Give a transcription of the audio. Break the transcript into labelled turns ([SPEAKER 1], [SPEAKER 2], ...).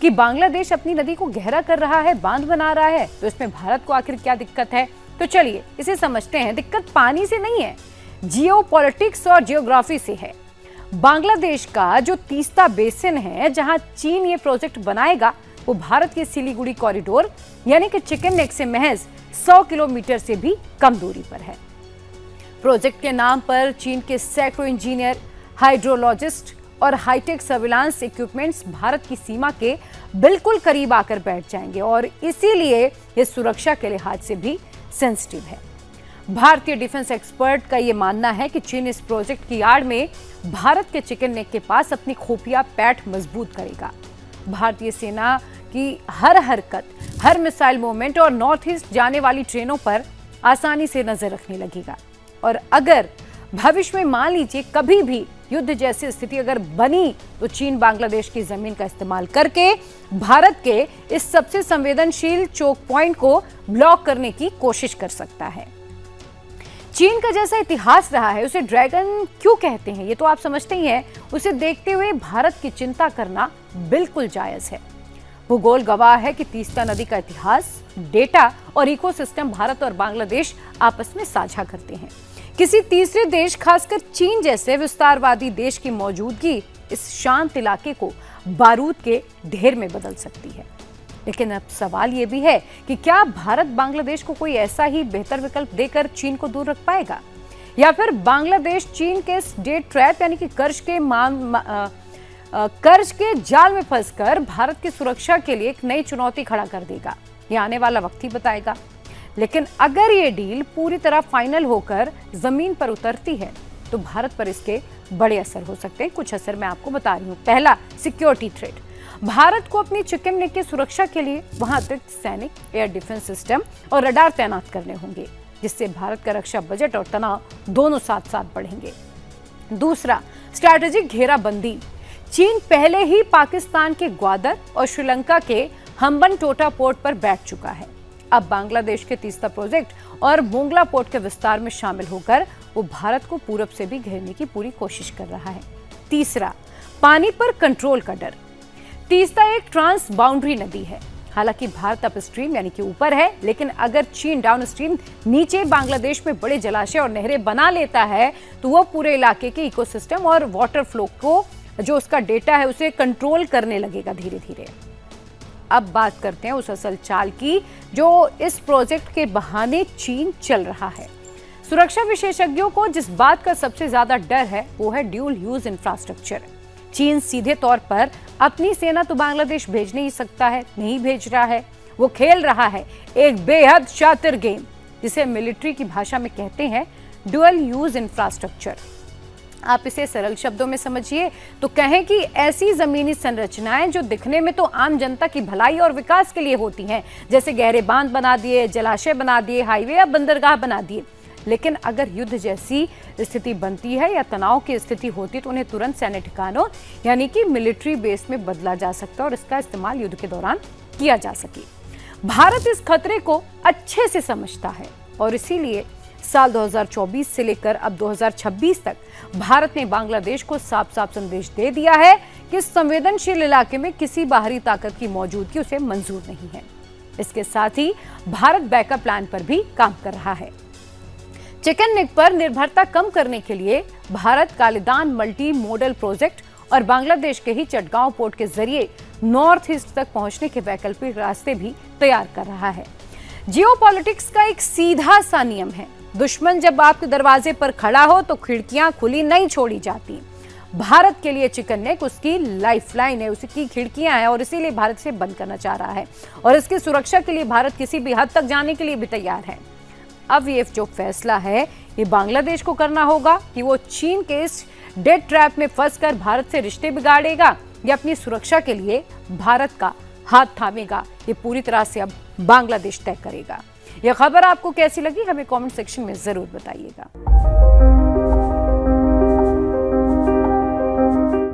[SPEAKER 1] कि बांग्लादेश अपनी नदी को गहरा कर रहा है, बांध बना रहा है, तो इसमें भारत को आखिर क्या दिक्कत है? तो चलिए इसे समझते हैं। दिक्कत पानी से नहीं है, जियोपॉलिटिक्स और जियोग्राफी से है। बांग्लादेश का जो तीस्ता बेसिन है, जहां चीन ये प्रोजेक्ट बनाएगा, वो भारत के सिलीगुड़ी कॉरिडोर यानी कि चिकन नेक से महज 100 किलोमीटर से भी कम दूरी पर है। प्रोजेक्ट के नाम पर चीन के सैकड़ों इंजीनियर, हाइड्रोलॉजिस्ट और हाईटेक सर्विलांस इक्विपमेंट्स भारत की सीमा के बिल्कुल करीब आकर बैठ जाएंगे और इसीलिए ये सुरक्षा के लिहाज से भी सेंसिटिव है। भारतीय डिफेंस एक्सपर्ट का ये मानना है कि चीन इस प्रोजेक्ट की आड़ में भारत के चिकन नेक के पास अपनी खुफिया पैठ मजबूत करेगा। भारतीय सेना की हर हरकत, हर मिसाइल मूवमेंट और नॉर्थ ईस्ट जाने वाली ट्रेनों पर आसानी से नजर रखने लगेगा। और अगर भविष्य में मान लीजिए कभी भी युद्ध जैसी स्थिति अगर बनी, तो चीन बांग्लादेश की जमीन का इस्तेमाल करके भारत के इस सबसे संवेदनशील चोक पॉइंट को ब्लॉक करने की कोशिश कर सकता है। चीन का जैसा इतिहास रहा है, उसे ड्रैगन क्यों कहते हैं ये तो आप समझते ही हैं। उसे देखते हुए भारत की चिंता करना बिल्कुल जायज है। भूगोल गवाह है कि तीस्ता नदी का इतिहास, डेटा और इकोसिस्टम भारत और बांग्लादेश आपस में साझा करते हैं। किसी तीसरे देश, खासकर चीन जैसे विस्तारवादी देश की मौजूदगी इस शांत इलाके को बारूद के ढेर में बदल सकती है। लेकिन अब सवाल यह भी है कि क्या भारत बांग्लादेश को कोई ऐसा ही बेहतर विकल्प देकर चीन को दूर रख पाएगा, या फिर बांग्लादेश चीन के डेट ट्रैप यानी कि कर्ज के जाल में फंसकर भारत की सुरक्षा के लिए एक नई चुनौती खड़ा कर देगा। यह आने वाला वक्त ही बताएगा। लेकिन अगर ये डील पूरी तरह फाइनल होकर जमीन पर उतरती है, तो भारत पर इसके बड़े असर हो सकते हैं। कुछ असर मैं आपको बता रही हूँ। पहला, सिक्योरिटी थ्रेट। भारत को अपनी चिकन नेक की सुरक्षा के लिए वहां अतिरिक्त सैनिक, एयर डिफेंस सिस्टम और रडार तैनात करने होंगे, जिससे भारत का रक्षा बजट और तनाव दोनों साथ साथ बढ़ेंगे। दूसरा, स्ट्रैटेजिक घेराबंदी। चीन पहले ही पाकिस्तान के ग्वादर और श्रीलंका के हम्बनटोटा पोर्ट पर बैठ चुका है। अब बांग्लादेश के तीस्ता प्रोजेक्ट और मोंगला पोर्ट के विस्तार में शामिल होकर वो भारत को पूरब से भी घेरने की पूरी कोशिश कर रहा है। तीसरा, पानी पर कंट्रोल का डर। तीस्ता एक ट्रांस बाउंड्री नदी है। हालांकि भारत अपस्ट्रीम यानी कि ऊपर है, लेकिन अगर चीन डाउनस्ट्रीम नीचे बांग्लादेश में बड़े जलाशय और नहरें बना लेता है, तो वो पूरे इलाके के इकोसिस्टम और वाटर फ्लो को, जो उसका डेटा है, उसे कंट्रोल करने लगेगा धीरे धीरे। अब बात करते हैं उस असल चाल की जो इस प्रोजेक्ट के बहाने चीन चल रहा है। सुरक्षा विशेषज्ञों को जिस बात का सबसे ज्यादा डर है, वो है ड्यूल यूज इंफ्रास्ट्रक्चर। चीन सीधे तौर पर अपनी सेना तो बांग्लादेश भेज नहीं सकता है, नहीं भेज रहा है। वो खेल रहा है एक बेहद शातिर गेम, जिसे मिलिट्री की भाषा में कहते हैं ड्यूल यूज इंफ्रास्ट्रक्चर। आप इसे सरल शब्दों में समझिए तो कहें कि ऐसी जमीनी संरचनाएं जो दिखने में तो आम जनता की भलाई और विकास के लिए होती हैं, जैसे गहरे बांध बना दिए, जलाशय बना दिए, हाईवे या बंदरगाह बना दिए, लेकिन अगर युद्ध जैसी स्थिति बनती है या तनाव की स्थिति होती, तो उन्हें तुरंत सैन्य ठिकानों यानी कि मिलिट्री बेस में बदला जा सकता है और इसका इस्तेमाल युद्ध के दौरान किया जा सके। भारत इस खतरे को अच्छे से समझता है और इसीलिए साल 2024 से लेकर अब 2026 तक भारत ने बांग्लादेश को साफ साफ संदेश दे दिया है कि संवेदनशील इलाके में किसी बाहरी ताकत की मौजूदगी उसे मंजूर नहीं है। इसके साथ ही भारत बैकअप प्लान पर भी काम कर रहा है। चिकन नेक पर निर्भरता कम करने के लिए भारत कालिदान मल्टी मोडल प्रोजेक्ट और बांग्लादेश के ही चटगांव पोर्ट के जरिए नॉर्थ ईस्ट तक पहुंचने के वैकल्पिक रास्ते भी तैयार कर रहा है। जियोपॉलिटिक्स का एक सीधा सा नियम है, दुश्मन जब आपके दरवाजे पर खड़ा हो तो खिड़कियां खुली नहीं छोड़ी जाती। भारत के लिए चिकन नेक उसकी लाइफलाइन है, उसकी खिड़कियां हैं और इसीलिए भारत से बंद करना चाह रहा है और इसकी सुरक्षा के लिए भारत किसी भी हद तक जाने के लिए भी तैयार है। अब ये जो फैसला है, ये बांग्लादेश को करना होगा कि वो चीन के इस डेट ट्रैप में फंसकर भारत से रिश्ते बिगाड़ेगा या अपनी सुरक्षा के लिए भारत का हाथ थामेगा। ये पूरी तरह से अब बांग्लादेश तय करेगा। यह खबर आपको कैसी लगी, हमें कमेंट सेक्शन में जरूर बताइएगा।